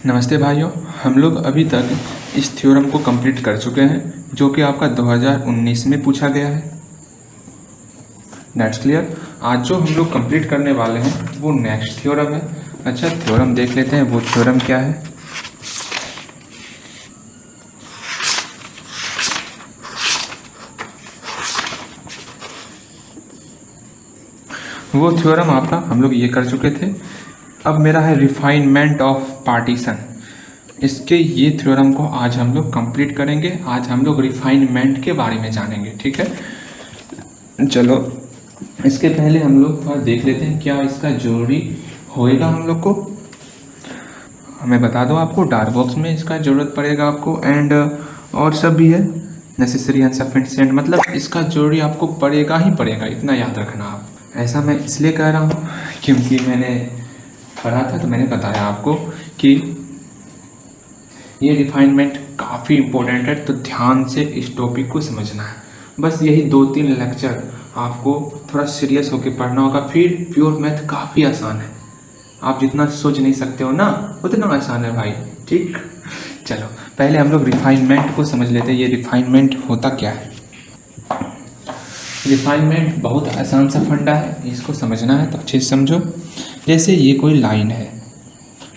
नमस्ते भाइयों। हम लोग अभी तक इस थ्योरम को कंप्लीट कर चुके हैं जो कि आपका 2019 में पूछा गया है। That's clear. आज जो हम लोग कंप्लीट करने वाले हैं वो नेक्स्ट थ्योरम है। अच्छा, थ्योरम देख लेते हैं वो थ्योरम क्या है। वो थ्योरम आपका हम लोग ये कर चुके थे। अब मेरा है रिफाइनमेंट ऑफ पार्टीशन। इसके ये थ्योरम को आज हम लोग कंप्लीट करेंगे। आज हम लोग रिफाइनमेंट के बारे में जानेंगे, ठीक है। चलो, इसके पहले हम लोग थोड़ा देख लेते हैं क्या इसका जरूरी होएगा हम लोग को। हमें बता दो, आपको डार्क बॉक्स में इसका ज़रूरत पड़ेगा आपको, एंड और सब भी है नेसेसरी एंड सफिशिएंट, मतलब इसका जरूरी आपको पड़ेगा ही पड़ेगा, इतना याद रखना आप। ऐसा मैं इसलिए कह रहा हूँ क्योंकि मैंने पढ़ा था तो मैंने बताया आपको कि ये रिफाइनमेंट काफ़ी इम्पोर्टेंट है, तो ध्यान से इस टॉपिक को समझना है। बस यही 2-3 लेक्चर आपको थोड़ा सीरियस होकर पढ़ना होगा, फिर प्योर मैथ काफ़ी आसान है। आप जितना सोच नहीं सकते हो ना उतना आसान है भाई, ठीक। चलो पहले हम लोग रिफाइनमेंट को समझ लेते हैं। ये रिफाइनमेंट होता क्या है। रिफाइनमेंट बहुत आसान सा फंडा है, इसको समझना है तो अच्छे से समझो। जैसे ये कोई लाइन है,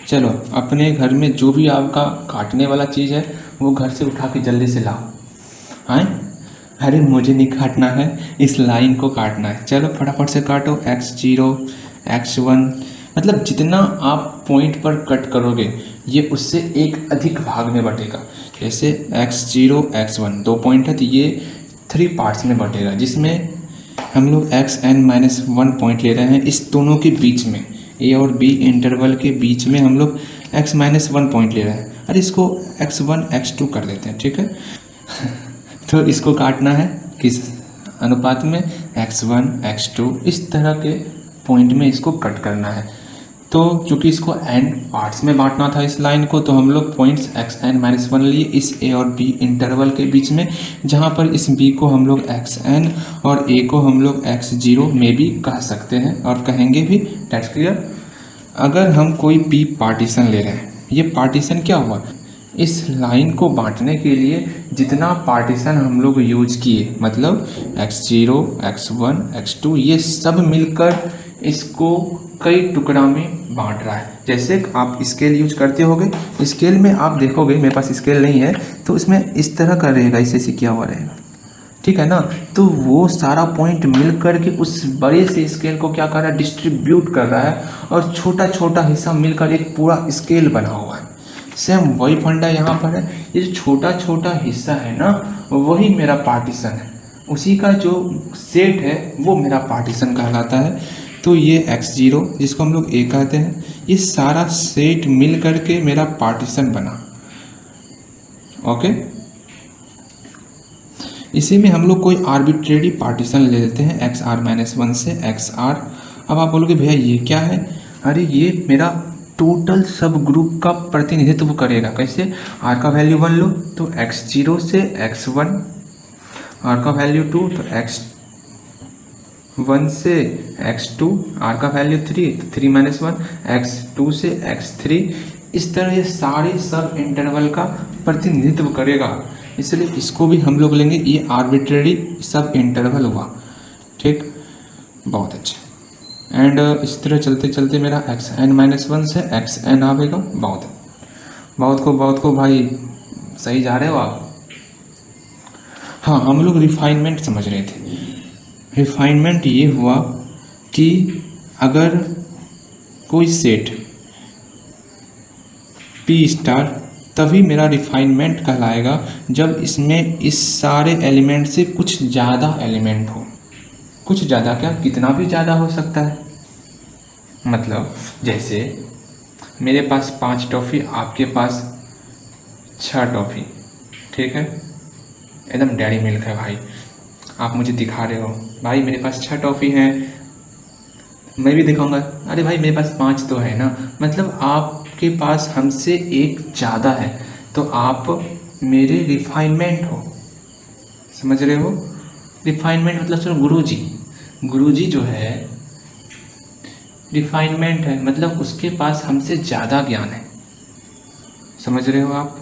चलो अपने घर में जो भी आपका काटने वाला चीज़ है वो घर से उठा के जल्दी से लाओ। हाँ, अरे मुझे नहीं काटना है, इस लाइन को काटना है। चलो फटाफट से काटो। x0 x1, मतलब जितना आप पॉइंट पर कट करोगे ये उससे एक अधिक भाग में बटेगा। जैसे x0 x1 2 पॉइंट है तो ये 3 पार्ट्स में बटेगा, जिसमें हम लोग xn-1 पॉइंट ले रहे हैं। इस दोनों के बीच में, ए और बी इंटरवल के बीच में हम लोग x-1 पॉइंट ले रहे हैं। अरे इसको x1 x2 कर देते हैं, ठीक है। तो इसको काटना है किस अनुपात में, x1 x2, इस तरह के पॉइंट में इसको कट करना है। तो चूंकि इसको n पार्ट्स में बांटना था इस लाइन को, तो हम लोग पॉइंट्स xn-1 लिए इस a और b इंटरवल के बीच में, जहाँ पर इस b को हम लोग xn और a को हम लोग x0 में भी कह सकते हैं और कहेंगे भी। That's clear. अगर हम कोई p पार्टीशन ले रहे हैं, ये पार्टीशन क्या हुआ, इस लाइन को बांटने के लिए जितना पार्टीशन हम लोग यूज किए, मतलब x0 x1 x2 ये सब मिलकर इसको कई टुकड़ा में बांट रहा है। जैसे आप स्केल यूज करते होगे, स्केल में आप देखोगे, मेरे पास स्केल नहीं है तो इसमें इस तरह का रहेगा, इसे किया हुआ रहेगा, ठीक है ना। तो वो सारा पॉइंट मिल कर के उस बड़े से स्केल को क्या कर रहा है, डिस्ट्रीब्यूट कर रहा है, और छोटा छोटा हिस्सा मिलकर एक पूरा स्केल बना हुआ है। सेम वही फंडा यहाँ पर है। ये जो छोटा छोटा हिस्सा है ना, वही मेरा पार्टीशन है, उसी का जो सेट है वो मेरा पार्टीशन कहलाता है। तो ये x0 जिसको हम लोग a कहते हैं, ये सारा सेट मिल करके मेरा पार्टीशन बना। ओके, इसी में हम लोग कोई आर्बिट्रेरी पार्टीशन ले लेते हैं xr-1 से xr। अब आप बोलोगे भैया ये क्या है, अरे ये मेरा टोटल सब ग्रुप का प्रतिनिधित्व करेगा। कैसे, r का वैल्यू 1 लो तो x0 से x1, r का वैल्यू 2 तो x1 से x2, r का वैल्यू 3 तो 3-1, x2 से x3। इस तरह ये सारे सब इंटरवल का प्रतिनिधित्व करेगा, इसलिए इसको भी हम लोग लेंगे। ये आर्बिट्रेरी सब इंटरवल हुआ, ठीक, बहुत अच्छा। एंड इस तरह चलते चलते मेरा xn-1 से xn आएगा। बहुत को भाई सही जा रहे हो आप। हाँ, हम लोग रिफाइनमेंट समझ रहे थे। रिफाइनमेंट ये हुआ कि अगर कोई सेट P स्टार, तभी मेरा रिफाइनमेंट कहलाएगा जब इसमें इस सारे एलिमेंट से कुछ ज़्यादा एलिमेंट हो। कुछ ज़्यादा क्या, कितना भी ज़्यादा हो सकता है। मतलब जैसे मेरे पास 5 टॉफ़ी, आपके पास 6 टॉफ़ी, ठीक है। एकदम डेयरी मिल्क है भाई, आप मुझे दिखा रहे हो भाई मेरे पास 6 टॉफ़ी हैं, मैं भी दिखाऊंगा, अरे भाई मेरे पास 5 तो है ना। मतलब आपके पास हमसे एक ज़्यादा है, तो आप मेरे रिफाइनमेंट हो, समझ रहे हो। रिफाइनमेंट मतलब सर गुरुजी जो है रिफाइनमेंट है, मतलब उसके पास हमसे ज़्यादा ज्ञान है। समझ रहे हो आप?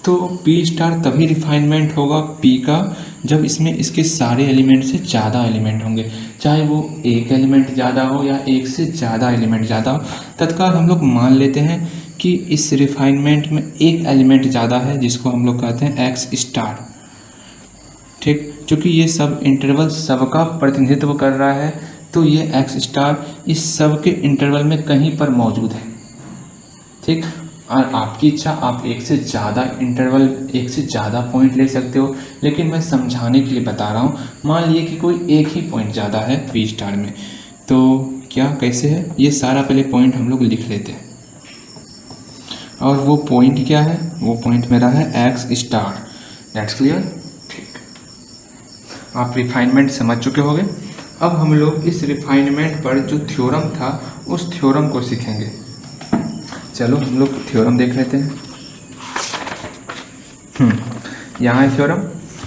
तो पी स्टार तभी रिफाइनमेंट होगा पी का जब इसमें इसके सारे एलिमेंट से ज़्यादा एलिमेंट होंगे, चाहे वो एक एलिमेंट ज़्यादा हो या एक से ज़्यादा एलिमेंट ज़्यादा हो। तत्काल हम लोग मान लेते हैं कि इस रिफाइनमेंट में एक एलिमेंट ज़्यादा है जिसको हम लोग कहते हैं एक्स स्टार। ठीक, क्योंकि ये सब इंटरवल सबका प्रतिनिधित्व कर रहा है, तो ये एक्स स्टार इस सब के इंटरवल में कहीं पर मौजूद है। ठीक, और आपकी इच्छा आप एक से ज़्यादा इंटरवल, एक से ज़्यादा पॉइंट ले सकते हो, लेकिन मैं समझाने के लिए बता रहा हूँ। मान लिए कि कोई एक ही पॉइंट ज़्यादा है पी स्टार में, तो क्या कैसे है, ये सारा पहले पॉइंट हम लोग लिख लेते हैं। और वो पॉइंट क्या है? वो पॉइंट मेरा है एक्स स्टार। That's clear? ठीक, आप रिफाइनमेंट समझ चुके होंगे। अब हम लोग इस रिफाइनमेंट पर जो थ्योरम था उस थ्योरम को सीखेंगे। चलो हम लोग थ्योरम देख लेते हैं। यहाँ है थ्योरम,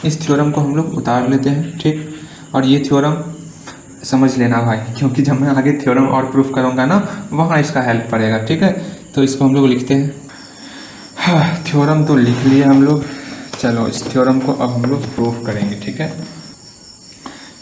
इस थ्योरम को हम लोग उतार लेते हैं। ठीक, और ये थ्योरम समझ लेना भाई, क्योंकि जब मैं आगे थ्योरम और प्रूफ करूँगा ना, वहाँ इसका हेल्प पड़ेगा। ठीक है, तो इसको हम लोग लिखते हैं। हाँ, थ्योरम तो लिख लिए हम लोग। चलो इस थ्योरम को अब हम लोग प्रूफ करेंगे। ठीक है,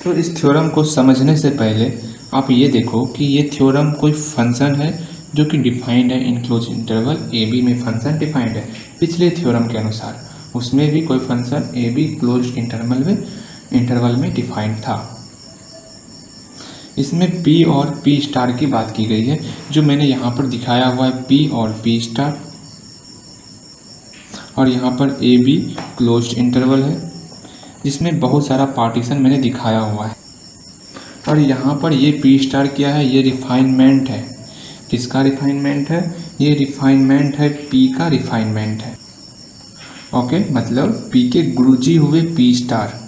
तो इस थ्योरम को समझने से पहले आप ये देखो कि ये थ्योरम कोई फंक्शन है जो कि डिफाइंड है in close interval A B में। फंक्शन डिफाइंड है पिछले थ्योरम के अनुसार, उसमें भी कोई function A be close interval में डिफाइंड था। इसमें पी और पी स्टार की बात की गई है, जो मैंने यहाँ पर दिखाया हुआ है पी और पी स्टार, और यहाँ पर ए बी क्लोज इंटरवल है जिसमें बहुत सारा पार्टीशन मैंने दिखाया हुआ है। और यहाँ पर ये पी स्टार क्या है? ये रिफाइनमेंट है। किसका रिफाइनमेंट है? ये रिफाइनमेंट है पी का रिफाइनमेंट है। ओके, मतलब पी के गुरुजी हुए पी स्टार।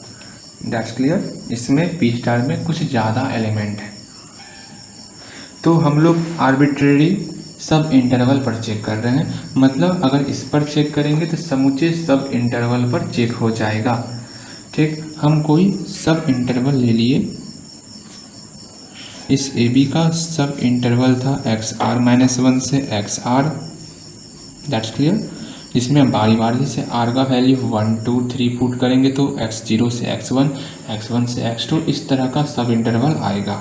That's clear? इसमें पी स्टार में कुछ ज़्यादा एलिमेंट है। तो हम लोग आर्बिट्रेरी सब इंटरवल पर चेक कर रहे हैं, मतलब अगर इस पर चेक करेंगे तो समूचे सब इंटरवल पर चेक हो जाएगा। ठीक, हम कोई सब इंटरवल ले लिए। इस ए बी का सब इंटरवल था एक्स आर -1 से एक्स आर। That's clear? जिसमें बारी बारी से आर का वैल्यू 1 2 3 पुट करेंगे तो x0 से x1, x1 से x2, इस तरह का सब इंटरवल आएगा।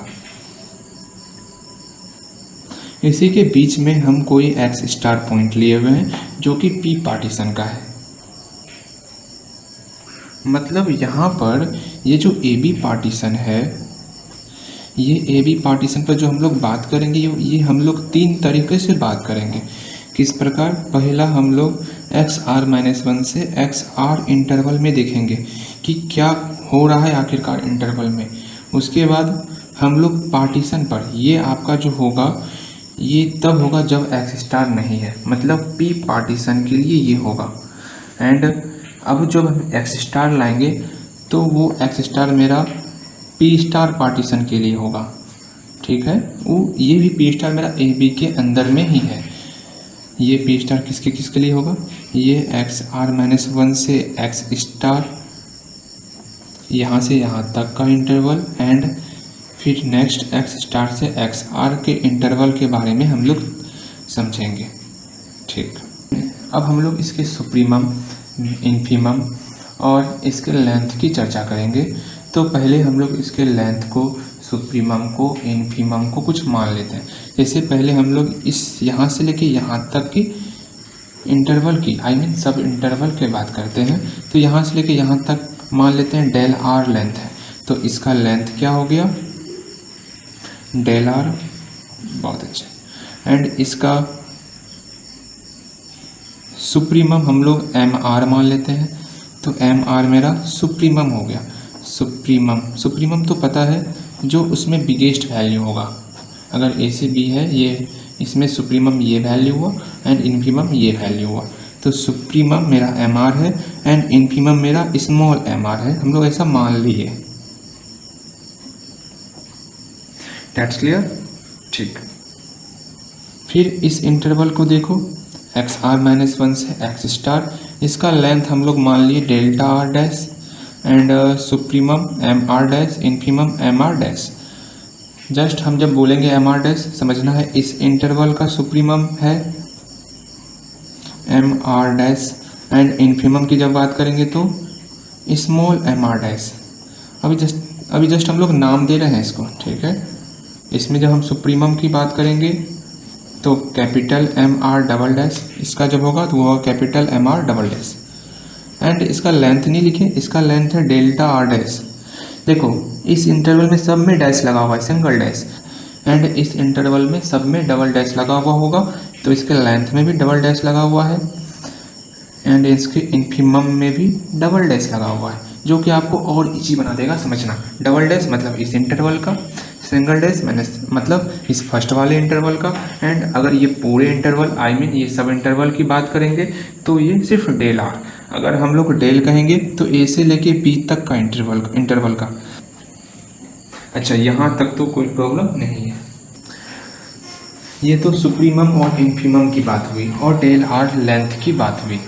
इसी के बीच में हम कोई एक्स स्टार पॉइंट लिए हुए हैं जो कि पी पार्टीशन का है। मतलब यहाँ पर ये जो ए बी पार्टीशन है, ये ए बी पार्टीशन पर जो हम लोग बात करेंगे, ये हम लोग 3 तरीके से बात करेंगे। किस प्रकार? पहला हम लोग एक्स आर -1 से एक्स आर इंटरवल में देखेंगे कि क्या हो रहा है आखिरकार इंटरवल में। उसके बाद हम लोग पार्टीशन पर, ये आपका जो होगा ये तब होगा जब एक्स स्टार नहीं है, मतलब पी पार्टीशन के लिए ये होगा। एंड अब जब हम एक्स स्टार लाएंगे तो वो एक्स स्टार मेरा पी स्टार पार्टीशन के लिए होगा। ठीक है, वो ये भी पी स्टार मेरा ए बी के अंदर में ही है। ये पी स्टार किसके लिए होगा? ये एक्स आर -1 से एक्स स्टार, यहाँ से यहाँ तक का इंटरवल, एंड फिर नेक्स्ट एक्स स्टार से एक्स आर के इंटरवल के बारे में हम लोग समझेंगे। ठीक, अब हम लोग इसके सुप्रीमम, इन्फीमम और इसके लेंथ की चर्चा करेंगे। तो पहले हम लोग इसके लेंथ को, सुप्रीमम को, इन्फीमम को कुछ मान लेते हैं। जैसे पहले हम लोग इस यहाँ से लेके यहाँ तक की इंटरवल की, सब इंटरवल की बात करते हैं। तो यहाँ से लेके यहाँ तक मान लेते हैं डेल आर लेंथ है, तो इसका लेंथ क्या हो गया? Del R. बहुत अच्छा। एंड इसका सुप्रीमम हम लोग एम आर मान लेते हैं, तो एम आर मेरा सुप्रीमम हो गया। सुप्रीमम तो पता है, जो उसमें बिगेस्ट वैल्यू होगा। अगर ए से बी है, ये इसमें सुप्रीमम ये वैल्यू हुआ एंड इन्फीमम ये वैल्यू हुआ, तो सुप्रीमम मेरा एम आर है एंड इन्फीमम मेरा स्मॉल एम आर है। हम लोग ऐसा मान लिए। That's clear? ठीक, फिर इस इंटरवल को देखो, एक्स आर -1 से एक्स स्टार, इसका लेंथ हम लोग मान लिए delta R dash, and supremum M are dash, infimum M are dash. Just हम जब बोलेंगे एम आर डैश, समझना है इस इंटरवल का सुप्रीमम है M R dash and infimum की जब बात करेंगे तो स्मॉल एम आर डैश। अभी जस्ट हम लोग नाम दे रहे हैं इसको, ठीक है। इसमें जब हम सुप्रीमम की बात करेंगे तो capital M R double dash, इसका जब होगा तो वो होगा capital M R double dash. And इसका लेंथ नहीं लिखे, इसका लेंथ है डेल्टा आर डैश। देखो इस इंटरवल में सब में डैश लगा हुआ है, सिंगल डैश, एंड इस इंटरवल में सब में डबल डैश लगा हुआ होगा, तो इसके लेंथ में भी डबल डैश लगा हुआ है एंड इसके इन्फिमम में भी डबल डैश लगा हुआ है, जो कि आपको और इजी बना देगा समझना। डबल डैश मतलब इस इंटरवल का, सिंगल डैश मतलब इस फर्स्ट वाले इंटरवल का, एंड अगर ये पूरे इंटरवल ये सब इंटरवल की बात करेंगे तो ये सिर्फ डेल आर। अगर हम लोग डेल कहेंगे तो ए से लेके बी तक का इंटरवल का। अच्छा, यहाँ तक तो कोई प्रॉब्लम नहीं है। ये तो सुप्रीमम और इन्फिमम की बात हुई और डेल आर लेंथ की बात हुई,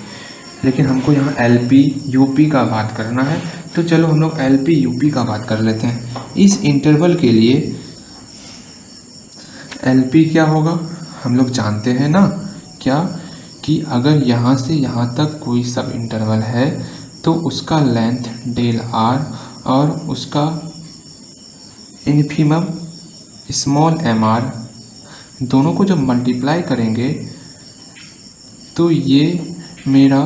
लेकिन हमको यहाँ एल पी यू पी का बात करना है, तो चलो हम लोग एल पी यू पी का बात कर लेते हैं। इस इंटरवल के लिए एल पी क्या होगा हम लोग जानते हैं ना, क्या कि अगर यहाँ से यहाँ तक कोई सब इंटरवल है तो उसका लेंथ डेल आर और उसका इन्फिमम स्मॉल एम आर, दोनों को जब मल्टीप्लाई करेंगे तो ये मेरा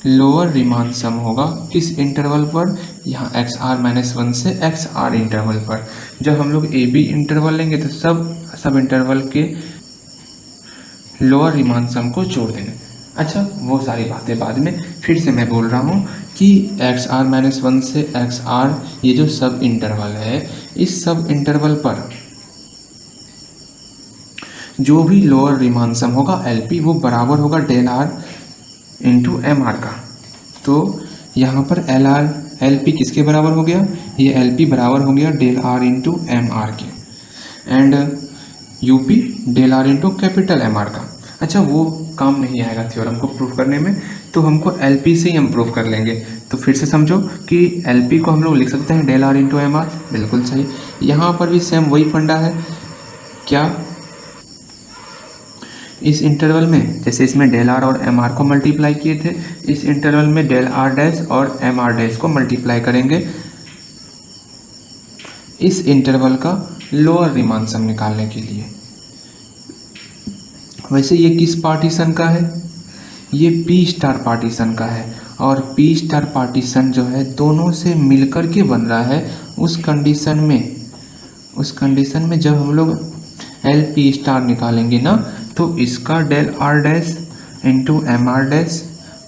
लोअर रिमान सम होगा किस इंटरवल पर, यहाँ एक्स आर माइनस 1 से एक्स आर इंटरवल पर। जब हम लोग ए बी इंटरवल लेंगे तो सब इंटरवल के लोअर रिमान सम को जोड़ देंगे। अच्छा, वो सारी बातें बाद में। फिर से मैं बोल रहा हूँ कि एक्स आर माइनस 1 से एक्स आर ये जो सब इंटरवल है, इस सब इंटरवल पर जो भी लोअर रिमान सम होगा एल पी, वो बराबर होगा del are into M R का। तो यहाँ पर एल पी किसके बराबर हो गया, ये एल पी बराबर हो गया del are into M r के, and u p del are into capital M R का। अच्छा, वो काम नहीं आएगा थ्योरम को प्रूव करने में, तो हमको एल पी से ही हम प्रूव कर लेंगे। तो फिर से समझो कि एल पी को हम लोग लिख सकते हैं del are into M R, बिल्कुल सही। यहाँ पर भी सेम वही फंडा है, क्या इस इंटरवल में जैसे इसमें डेल आर और एम आर को मल्टीप्लाई किए थे, इस इंटरवल में डेल आर डैश और एम आर डैश को मल्टीप्लाई करेंगे इस इंटरवल का लोअर रिमान सम निकालने के लिए। वैसे ये किस पार्टीशन का है, ये पी स्टार पार्टीशन का है, और पी स्टार पार्टीशन जो है दोनों से मिलकर के बन रहा है। उस कंडीशन में जब हम लोग एल पी स्टार निकालेंगे ना, तो इसका del are dash into M R dash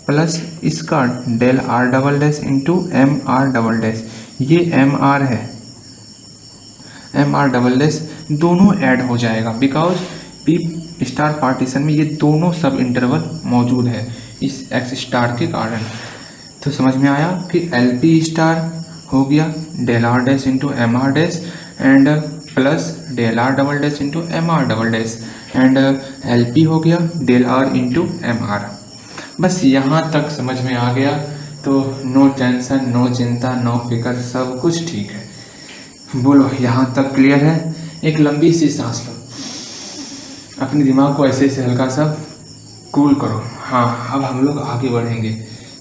plus इसका del are double dash into M R double dash, ये एम आर है, एम आर डबल डैश दोनों ऐड हो जाएगा, बिकॉज पी स्टार पार्टीशन में ये दोनों सब इंटरवल मौजूद है इस एक्स स्टार के कारण। तो समझ में आया कि एल पी स्टार हो गया del are dash into M R dash and plus del are double dash into M R double dash, and L P हो गया del are into M R. बस यहाँ तक समझ में आ गया तो नो टेंशन, नो चिंता, नो फिक्र, सब कुछ ठीक है। बोलो, यहाँ तक क्लियर है? एक लंबी सी सांस लो, अपने दिमाग को ऐसे हल्का सा कूल करो। हाँ, अब हम लोग आगे बढ़ेंगे।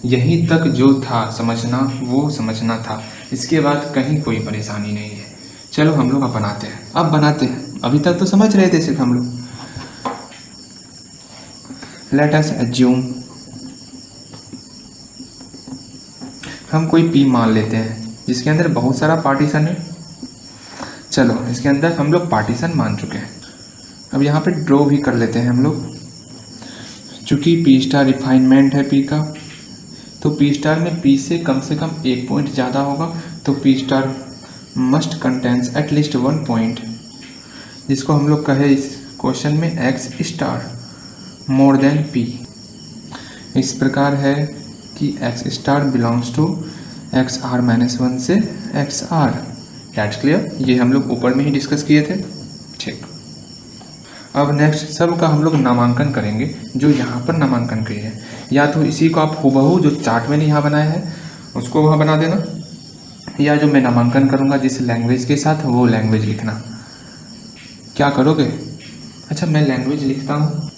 यहीं तक जो था समझना वो समझना था, इसके बाद कहीं कोई परेशानी नहीं है। चलो हम लोग अब बनाते हैं। अभी तक तो समझ रहे थे सिर्फ हम लोग। लेट अस एज्यूम, हम कोई पी मान लेते हैं जिसके अंदर बहुत सारा पार्टीशन है। चलो, इसके अंदर हम लोग पार्टीशन मान चुके हैं। अब यहाँ पे ड्रॉ भी कर लेते हैं हम लोग। चूँकि पी स्टार रिफाइनमेंट है पी का, तो पी स्टार में पी से कम एक पॉइंट ज़्यादा होगा, तो P star must contains at least 1 point, जिसको हम लोग कहे इस क्वेश्चन में X star more than P. इस प्रकार है कि X star belongs to X R minus 1 से एक्स आर। That's clear? ये हम लोग ऊपर में ही डिस्कस किए थे। ठीक, अब नेक्स्ट सब का हम लोग नामांकन करेंगे, जो यहाँ पर नामांकन किए हैं। या तो इसी को आप हूबहू जो चार्ट मैंने यहाँ बनाया है उसको वहाँ बना देना, या जो मैं नामांकन करूँगा जिस लैंग्वेज के साथ, वो लैंग्वेज लिखना। क्या करोगे? अच्छा, मैं लैंग्वेज लिखता हूँ।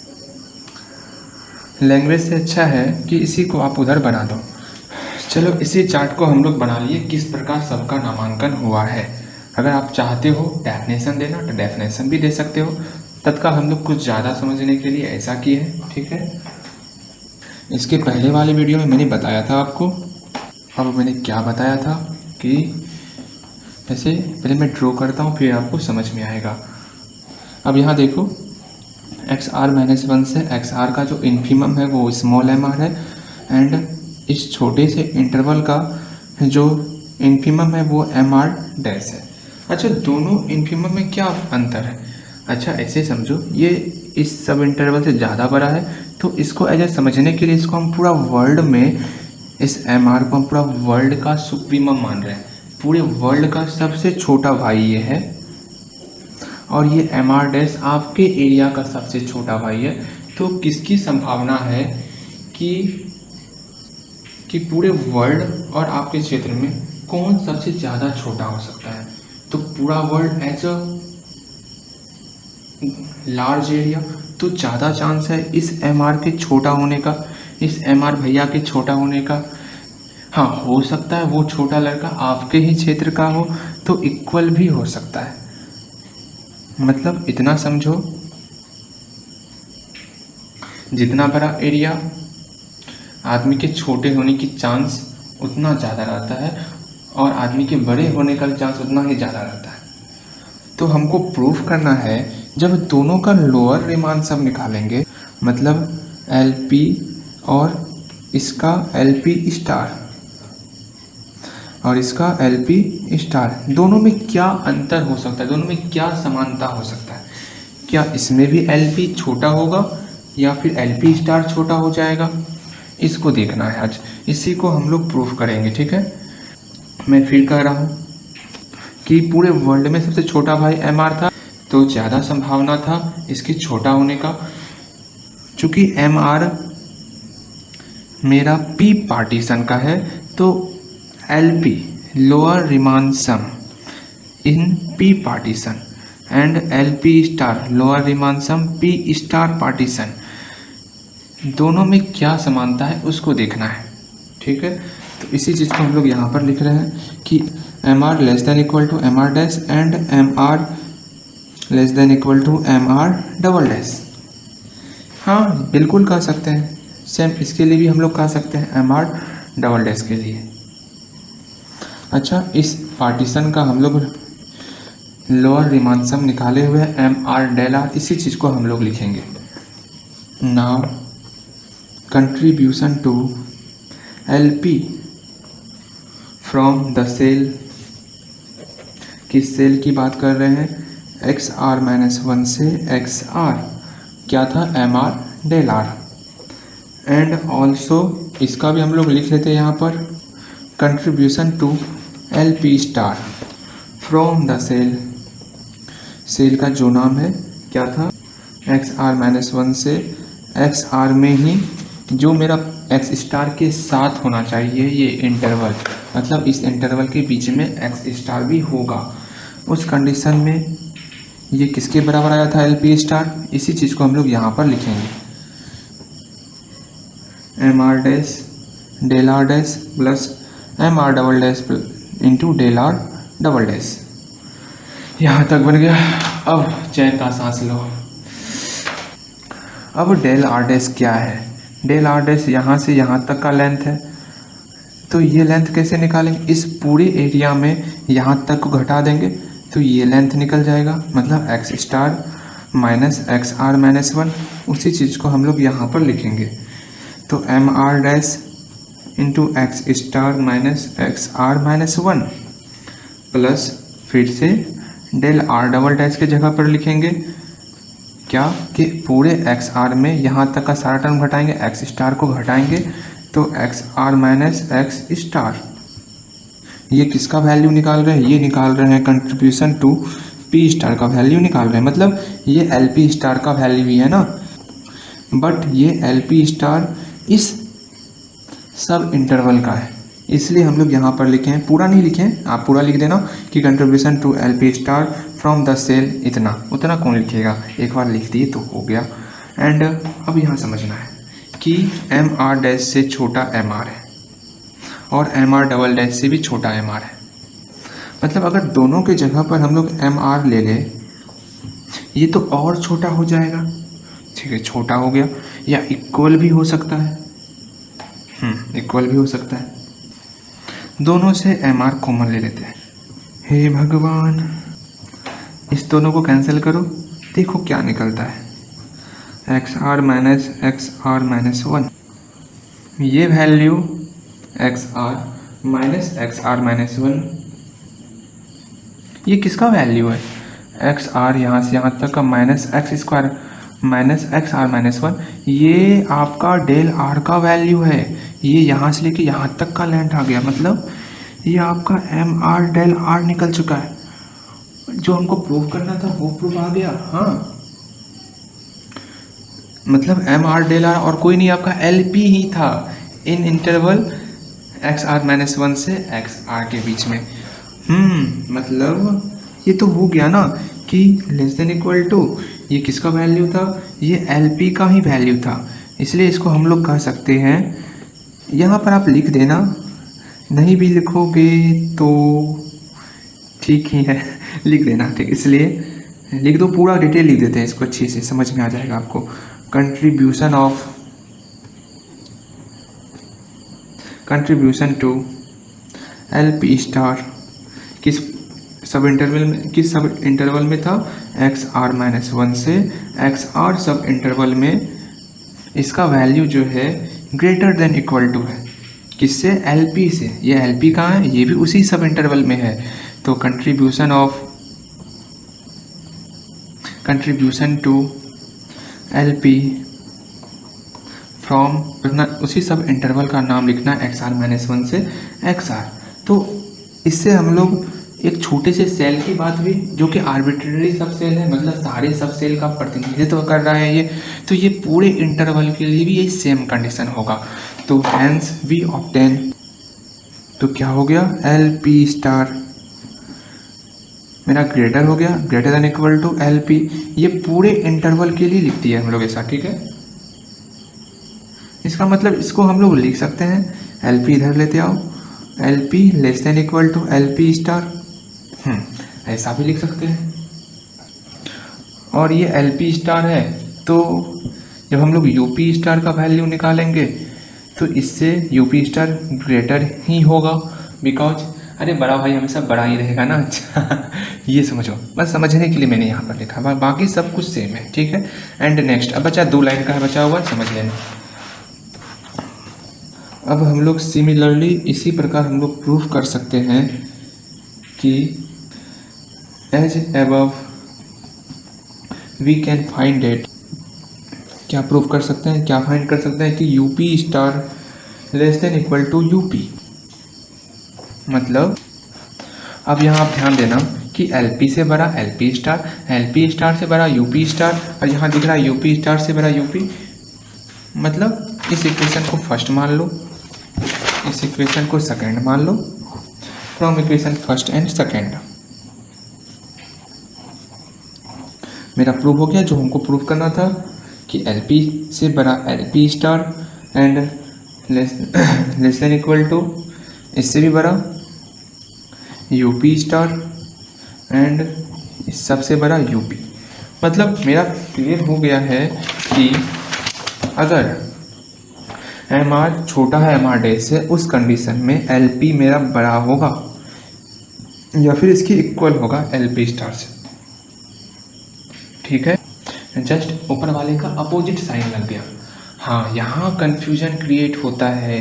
लैंग्वेज से अच्छा है कि इसी को आप उधर बना दो। चलो इसी चार्ट को हम लोग बना लिए किस प्रकार सबका नामांकन हुआ है। अगर आप चाहते हो डेफिनेशन देना तो डेफिनेशन भी दे सकते हो। तत्काल हम लोग कुछ ज़्यादा समझने के लिए ऐसा किए हैं, ठीक है। इसके पहले वाले वीडियो में मैंने बताया था आपको, अब मैंने क्या बताया था कि ऐसे पहले मैं ड्रॉ करता हूँ फिर आपको समझ में आएगा। अब यहाँ देखो XR-1 से XR का जो इन्फीमम है वो स्मॉल mr है एंड इस छोटे से इंटरवल का जो इन्फीमम है वो mr डैश है। अच्छा, दोनों इन्फीमम में क्या अंतर है? अच्छा ऐसे समझो, ये इस सब इंटरवल से ज़्यादा बड़ा है तो इसको ऐसे समझने के लिए इसको हम पूरा वर्ल्ड में इस mr को हम पूरा वर्ल्ड का सुप्रीमम मान रहे हैं। पूरे वर्ल्ड का सबसे छोटा भाई ये है और ये mr डैश आपके एरिया का सबसे छोटा भाई है। तो किसकी संभावना है कि पूरे वर्ल्ड और आपके क्षेत्र में कौन सबसे ज़्यादा छोटा हो सकता है? तो पूरा world as a large area, तो ज़्यादा चांस है इस mr के छोटा होने का, इस mr भैया के छोटा होने का। हाँ, हो सकता है वो छोटा लड़का आपके ही क्षेत्र का हो तो इक्वल भी हो सकता है। मतलब इतना समझो, जितना बड़ा एरिया आदमी के छोटे होने की चांस उतना ज़्यादा रहता है और आदमी के बड़े होने का चांस उतना ही ज़्यादा रहता है। तो हमको प्रूफ करना है, जब दोनों का लोअर रिमान सम निकालेंगे, मतलब LP और इसका LP स्टार और इसका LP स्टार, दोनों में क्या अंतर हो सकता है, दोनों में क्या समानता हो सकता है? क्या इसमें भी LP छोटा होगा या फिर LP स्टार छोटा हो जाएगा? इसको देखना है आज, इसी को हम लोग प्रूफ करेंगे, ठीक है। मैं फिर कह रहा हूँ कि पूरे वर्ल्ड में सबसे छोटा भाई mr था तो ज़्यादा संभावना था इसके छोटा होने का। चूँकि mr मेरा P पार्टीशन का है तो LP lower Riemann sum in P partition and LP star lower Riemann sum P star partition, दोनों में क्या समानता है उसको देखना है, ठीक है। तो इसी चीज़ को हम लोग यहाँ पर लिख रहे हैं कि mr less than equal to mr dash and mr less than equal to mr double dash. हाँ बिल्कुल कह सकते हैं, सेम इसके लिए भी हम लोग कह सकते हैं mr डबल डैश के लिए। अच्छा, इस पार्टीशन का हम लोग लोअर रिमान सम निकाले हुए mr डेल r, इसी चीज़ को हम लोग लिखेंगे। Now contribution to LP from the cell, किस सेल की बात कर रहे हैं? XR-1 से XR, क्या था? mr del r। And also इसका भी हम लोग लिख लेते हैं यहाँ पर, contribution to LP star from the cell, cell का जो नाम है क्या था? XR-1 से XR में ही जो मेरा X स्टार के साथ होना चाहिए ये इंटरवल, मतलब इस इंटरवल के बीच में X स्टार भी होगा, उस कंडीशन में ये किसके बराबर आया था? LP star. इसी चीज़ को हम लोग यहाँ पर लिखेंगे, mr dash del r dash plus mr double dash into del r double dash. यहाँ तक बन गया। अब चैन का सांस लो। अब डेल r डैश क्या है? डेल r डैश यहाँ से यहाँ तक का लेंथ है, तो ये लेंथ कैसे निकालेंगे? इस पूरे एरिया में यहाँ तक को घटा देंगे तो ये लेंथ निकल जाएगा, मतलब X स्टार माइनस XR-1। उसी चीज़ को हम लोग यहाँ पर लिखेंगे, तो mr dash into X star minus XR-1 plus फिर से डेल r डबल डैश के जगह पर लिखेंगे क्या कि पूरे XR में यहाँ तक का सारा टर्म घटाएंगे, X स्टार को घटाएंगे तो XR माइनस X स्टार। ये किसका वैल्यू निकाल रहे हैं? ये निकाल रहे हैं कंट्रीब्यूशन टू P स्टार का वैल्यू निकाल रहे हैं, मतलब ये LP स्टार का वैल्यू ही है ना, बट ये LP स्टार इस सब इंटरवल का है, इसलिए हम लोग यहाँ पर लिखे हैं। पूरा नहीं लिखे हैं, आप पूरा लिख देना कि contribution to LP star from the cell इतना, उतना कौन लिखेगा? एक बार लिख दिए तो हो गया। एंड अब यहाँ समझना है कि एम आर डैश से छोटा एम आर है और एम आर डबल डैश से भी छोटा एम आर है। मतलब अगर दोनों के जगह पर हम लोग एम आर ले लें, ये तो और छोटा हो जाएगा। ठीक है, छोटा हो गया, या इक्वल भी हो सकता है। इक्वल भी हो सकता है। दोनों से एम आर कॉमन ले लेते हैं। हे भगवान, इस दोनों को कैंसिल करो, देखो क्या निकलता है। एक्स आर माइनस 1, ये वैल्यू एक्स आर माइनस 1, ये किसका वैल्यू है? एक्स आर यहाँ से यहाँ तक का minus X square minus X R minus 1, ये आपका डेल आर का वैल्यू है। ये यहाँ से लेके यहाँ तक का लेंथ आ गया, मतलब ये आपका एम आर डेल आर निकल चुका है। जो हमको प्रूव करना था वो प्रूव आ गया। हाँ, मतलब एम आर डेल आर और कोई नहीं, आपका एल पी ही था in interval X R minus 1 से एक्स आर के बीच में। मतलब ये तो हो गया ना कि लेस देन इक्वल टू, ये किसका वैल्यू था? ये एल पी का ही वैल्यू था। इसलिए इसको हम लोग कह सकते हैं, यहाँ पर आप लिख देना, नहीं भी लिखोगे तो ठीक ही है, लिख देना। ठीक, इसलिए लिख दो, पूरा डिटेल लिख देते हैं, इसको अच्छे से समझ में आ जाएगा आपको। Contribution to L P star किस सब इंटरवल में था? एक्स आर माइनस 1 से एक्स आर सब इंटरवल में इसका वैल्यू जो है ग्रेटर देन इक्वल टू है किससे? एल पी से। ये एल पी कहाँ है? ये भी उसी सब इंटरवल में है। तो contribution to L P from, उसी सब इंटरवल का नाम लिखना एक्स आर माइनस 1 से एक्स आर। तो इससे हम लोग एक छोटे से सेल की बात हुई, जो कि आर्बिट्रेरी सब सेल है, मतलब सारे सब सेल का प्रतिनिधित्व कर रहा है ये। तो ये पूरे इंटरवल के लिए भी यही सेम कंडीशन होगा। तो हेंस वी ऑब्टेन, तो क्या हो गया? एल पी स्टार मेरा ग्रेटर हो गया, greater than equal to L P. ये पूरे इंटरवल के लिए लिख दिया हम लोग ऐसा। ठीक है, इसका मतलब इसको हम लोग लिख सकते हैं, एल पी इधर लेते आओ, L P less than equal to L P star. ऐसा भी लिख सकते हैं। और ये एल पी स्टार है, तो जब हम लोग यू पी स्टार का वैल्यू निकालेंगे तो इससे यू पी स्टार ग्रेटर ही होगा, बिकॉज अरे बड़ा भाई हमेशा बड़ा ही रहेगा ना। अच्छा, ये समझो, बस समझने के लिए मैंने यहाँ पर लिखा, बाकी सब कुछ सेम है। ठीक है, एंड नेक्स्ट, अब बचा 2 लाइन का है, बचा हुआ समझ लेना। अब हम लोग सिमिलरली इसी प्रकार हम लोग प्रूफ कर सकते हैं कि as above we can find it. क्या प्रूफ कर सकते हैं, क्या फाइंड कर सकते हैं कि U P star less than equal to U P. मतलब अब यहाँ आप ध्यान देना कि एल पी से बड़ा एल पी स्टार से बड़ा यू पी स्टार, और यहाँ दिख रहा है यू पी स्टार से बड़ा यू पी। मतलब इस इक्वेशन को फर्स्ट मान लो, इस इक्वेशन को सेकंड मान लो, from equation first and second. मेरा प्रूव हो गया जो हमको प्रूव करना था कि एल पी से बड़ा L P star and less than equal to, इससे भी बड़ा यू पी स्टार एंड सबसे बड़ा यू पी। मतलब मेरा क्लियर हो गया है कि अगर एम आर छोटा है एम आर डे से, उस कंडीशन में एल पी मेरा बड़ा होगा या फिर इसकी इक्वल होगा एल पी स्टार से। ठीक है, जस्ट ऊपर वाले का अपोजिट साइन लग गया। हाँ, यहाँ कंफ्यूजन क्रिएट होता है।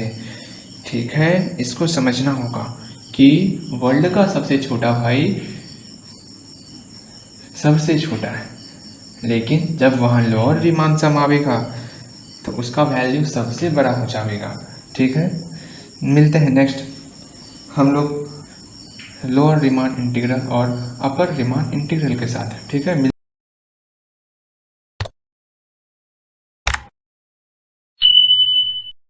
ठीक है, इसको समझना होगा कि वर्ल्ड का सबसे छोटा भाई सबसे छोटा है, लेकिन जब वहाँ लोअर रीमान सम आवेगा तो उसका वैल्यू सबसे बड़ा हो जाएगा। ठीक है, मिलते हैं नेक्स्ट हम लोग लोअर रीमान इंटीग्रल और अपर रीमान इंटीग्रल के साथ। ठीक है।